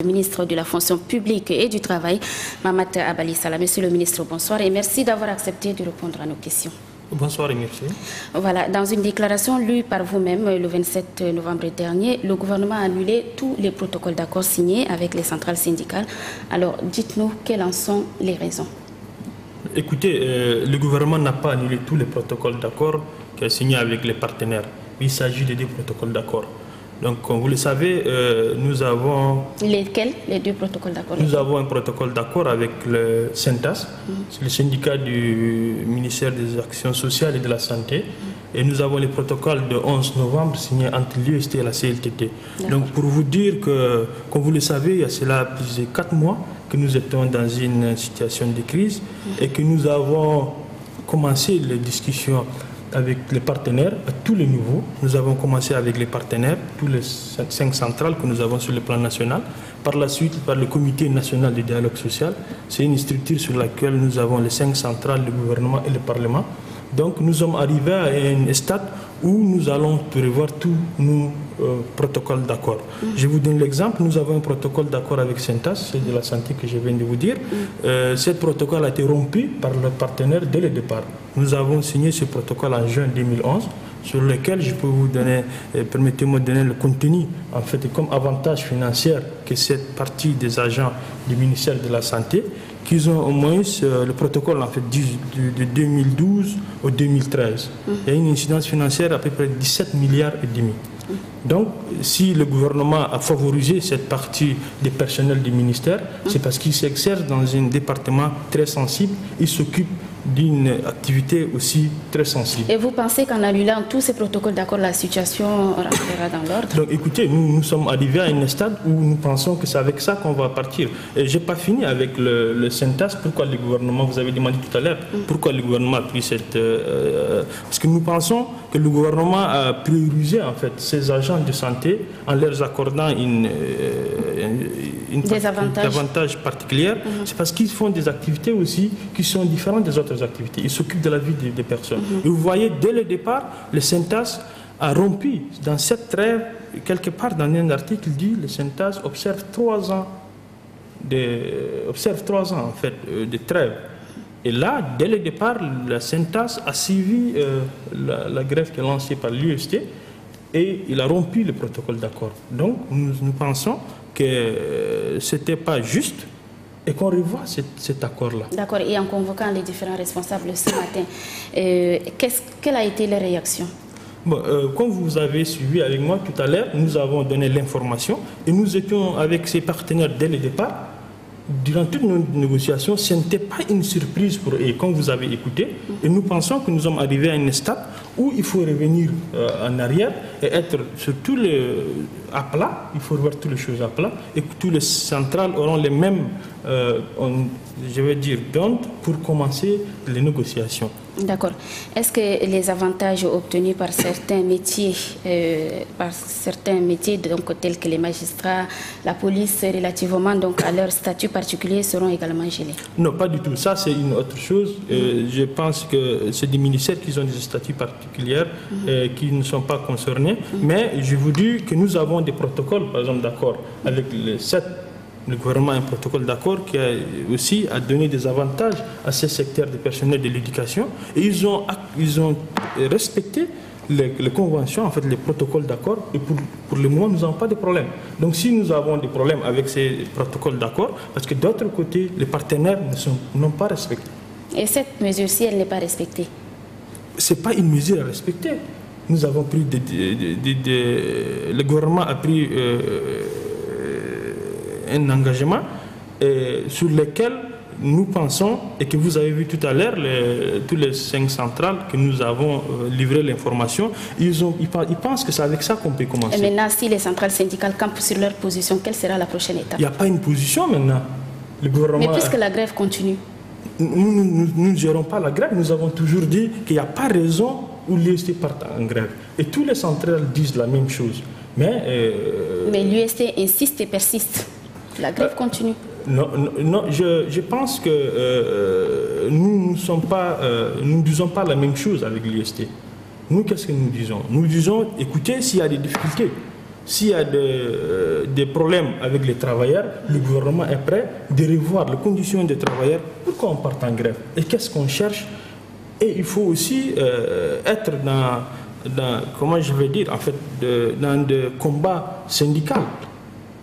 Le ministre de la fonction publique et du travail, Mamat Abali Salah. Monsieur le ministre, bonsoir et merci d'avoir accepté de répondre à nos questions. Bonsoir et merci. Voilà, dans une déclaration lue par vous-même le 27 novembre dernier, le gouvernement a annulé tous les protocoles d'accord signés avec les centrales syndicales. Alors, dites-nous quelles en sont les raisons. Écoutez, le gouvernement n'a pas annulé tous les protocoles d'accord qu'il a signés avec les partenaires. Il s'agit de 2 protocoles d'accord. Donc, comme vous le savez, nous avons... Lesquels, les 2 protocoles d'accord? Nous avons un protocole d'accord avec le SYNTAS, c'est le syndicat du ministère des Actions sociales et de la Santé. Et nous avons le protocole de 11 novembre signé entre l'UST et la CLTT. Donc, pour vous dire que, comme vous le savez, il y a cela plus de 4 mois que nous étions dans une situation de crise et que nous avons commencé les discussions avec les partenaires, à tous les niveaux. Nous avons commencé avec les partenaires, tous les 5 centrales que nous avons sur le plan national. Par la suite, par le Comité national de dialogue social. C'est une structure sur laquelle nous avons les 5 centrales, le gouvernement et le Parlement. Donc nous sommes arrivés à un stade où nous allons prévoir tous nos protocoles d'accord. Je vous donne l'exemple, nous avons un protocole d'accord avec SYNTAS, c'est de la santé que je viens de vous dire. Ce protocole a été rompu par le partenaire dès le départ. Nous avons signé ce protocole en juin 2011, sur lequel je peux vous donner, permettez-moi de donner le contenu, en fait, comme avantage financier que cette partie des agents du ministère de la Santé, qu'ils ont au moins le protocole en fait, de 2012 au 2013. Il y a une incidence financière à peu près 17 milliards et demi. Donc, si le gouvernement a favorisé cette partie des personnels du ministère, c'est parce qu'il s'exerce dans un département très sensible, il s'occupe d'une activité aussi très sensible. Et vous pensez qu'en annulant tous ces protocoles d'accord, la situation rentrera dans l'ordre? Donc écoutez, nous sommes arrivés à un stade où nous pensons que c'est avec ça qu'on va partir. Et je n'ai pas fini avec le SYNTAS. Pourquoi le gouvernement, vous avez demandé tout à l'heure, pourquoi le gouvernement a pris cette... parce que nous pensons que le gouvernement a priorisé en fait ces agents de santé en leur accordant des avantages particuliers. C'est parce qu'ils font des activités aussi qui sont différentes des autres activités. Ils s'occupent de la vie des personnes. Et vous voyez, dès le départ, le SYNTAS a rompu dans cette trêve, quelque part dans un article, il dit le SYNTAS observe 3 ans en fait, de trêve. Et là, dès le départ, le SYNTAS a suivi la grève qui est lancée par l'UST et il a rompu le protocole d'accord. Donc, nous pensons que ce n'était pas juste et qu'on revoit cet accord-là. D'accord. Et en convoquant les différents responsables ce matin, quelle a été leur réaction? Bon, comme vous avez suivi avec moi tout à l'heure, nous avons donné l'information et nous étions avec ces partenaires dès le départ. Durant toutes nos négociations, ce n'était pas une surprise pour eux, comme vous avez écouté. Et nous pensons que nous sommes arrivés à un stade où il faut revenir en arrière et être sur tous les à plat. Il faut revoir toutes les choses à plat et que tous les centrales auront les mêmes, je vais dire, d'onde pour commencer les négociations. D'accord. Est-ce que les avantages obtenus par certains métiers, donc, tels que les magistrats, la police, relativement donc, à leur statut particulier, seront également gelés? Non, pas du tout. Ça, c'est une autre chose. Je pense que c'est des ministères qui ont des statuts particuliers qui ne sont pas concernés. Mais je vous dis que nous avons des protocoles, par exemple, d'accord, avec les 7. Le gouvernement a un protocole d'accord qui a aussi donné des avantages à ces secteurs de personnel de l'éducation et ils ont respecté les conventions, en fait les protocoles d'accord et pour le moment nous n'avons pas de problème. Donc si nous avons des problèmes avec ces protocoles d'accord, parce que d'autre côté les partenaires n'ont pas respecté. Et cette mesure-ci, elle n'est pas respectée? Ce n'est pas une mesure à respecter. Nous avons pris le gouvernement a pris un engagement sur lequel nous pensons, et que vous avez vu tout à l'heure, tous les 5 centrales que nous avons livré l'information, ils pensent que c'est avec ça qu'on peut commencer. Et maintenant, si les centrales syndicales campent sur leur position, quelle sera la prochaine étape? Il n'y a pas une position maintenant. Le gouvernement... Mais puisque la grève continue? Nous ne gérons pas la grève. Nous avons toujours dit qu'il n'y a pas raison où l'UST parte en grève. Et tous les centrales disent la même chose. Mais l'UST insiste et persiste. La grève continue. Non, je pense que nous ne disons pas la même chose avec l'UST. Nous, qu'est-ce que nous disons? Nous disons, écoutez, s'il y a des difficultés, s'il y a des problèmes avec les travailleurs, le gouvernement est prêt de revoir les conditions des travailleurs. Pourquoi on part en grève? Et qu'est-ce qu'on cherche? Et il faut aussi être comment je vais dire, en fait, dans des combats syndicaux.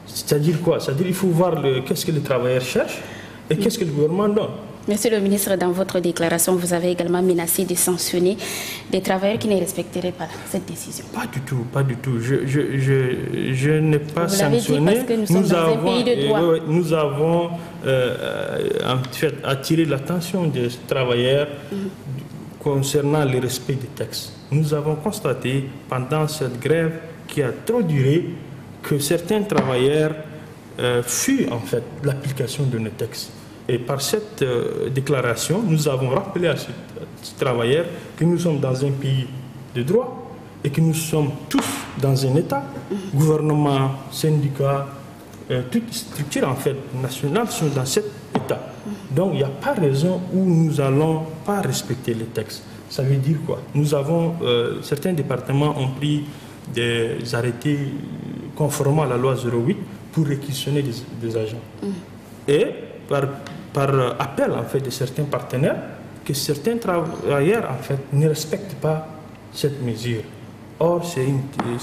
C'est-à-dire quoi? C'est-à-dire qu'il faut voir qu'est-ce que les travailleurs cherchent et qu'est-ce que le gouvernement donne. Monsieur le ministre, dans votre déclaration, vous avez également menacé de sanctionner des travailleurs qui ne respecteraient pas cette décision. Pas du tout, pas du tout. Je n'ai pas sanctionné. Parce que nous sommes dans un pays de droit. Nous avons en fait attiré l'attention des travailleurs concernant le respect des textes. Nous avons constaté pendant cette grève qui a trop duré que certains travailleurs fuient en fait l'application de nos textes. Et par cette déclaration, nous avons rappelé à ces travailleurs que nous sommes dans un pays de droit et que nous sommes tous dans un État, gouvernement, syndicats, toutes structures en fait nationales sont dans cet État. Donc il n'y a pas raison où nous n'allons pas respecter les textes. Ça veut dire quoi? Nous avons, certains départements ont pris des arrêtés conformément à la loi 08 pour réquisitionner des agents. Et par appel en fait de certains partenaires, que certains travailleurs en fait ne respectent pas cette mesure. Or, c'est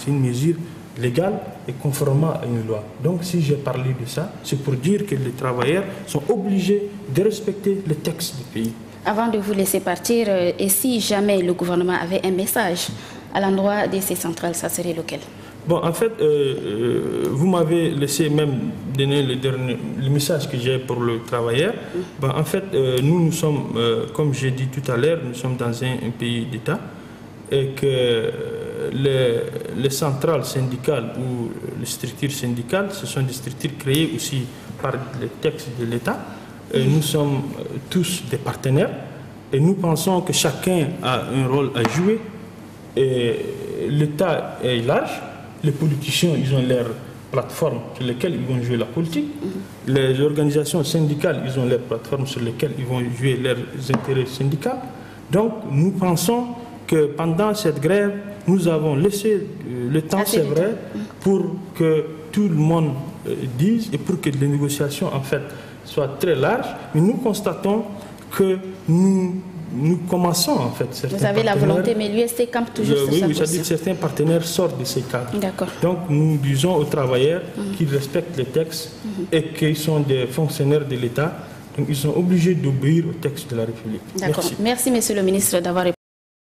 une mesure légale et conformément à une loi. Donc, si j'ai parlé de ça, c'est pour dire que les travailleurs sont obligés de respecter les textes du pays. Avant de vous laisser partir, et si jamais le gouvernement avait un message à l'endroit de ces centrales, ça serait lequel? Bon, en fait, vous m'avez laissé même donner le message que j'ai pour le travailleur. Bon, en fait, nous sommes, comme j'ai dit tout à l'heure, nous sommes dans un pays d'État et que les centrales syndicales ou les structures syndicales, ce sont des structures créées aussi par les textes de l'État. Nous sommes tous des partenaires et nous pensons que chacun a un rôle à jouer et l'État est large. Les politiciens, ils ont leurs plateformes sur lesquelles ils vont jouer la politique. Les organisations syndicales, ils ont leurs plateformes sur lesquelles ils vont jouer leurs intérêts syndicaux. Donc, nous pensons que pendant cette grève, nous avons laissé le temps, c'est vrai, pour que tout le monde dise et pour que les négociations, en fait, soient très larges. Mais nous constatons que nous commençons en fait. Vous avez la volonté, mais l'UST campe toujours sur sa position. Oui, c'est-à-dire que certains partenaires sortent de ces cadres. D'accord. Donc nous disons aux travailleurs qu'ils respectent les textes et qu'ils sont des fonctionnaires de l'État. Donc ils sont obligés d'obéir aux textes de la République. D'accord. Merci, monsieur le ministre, d'avoir répondu.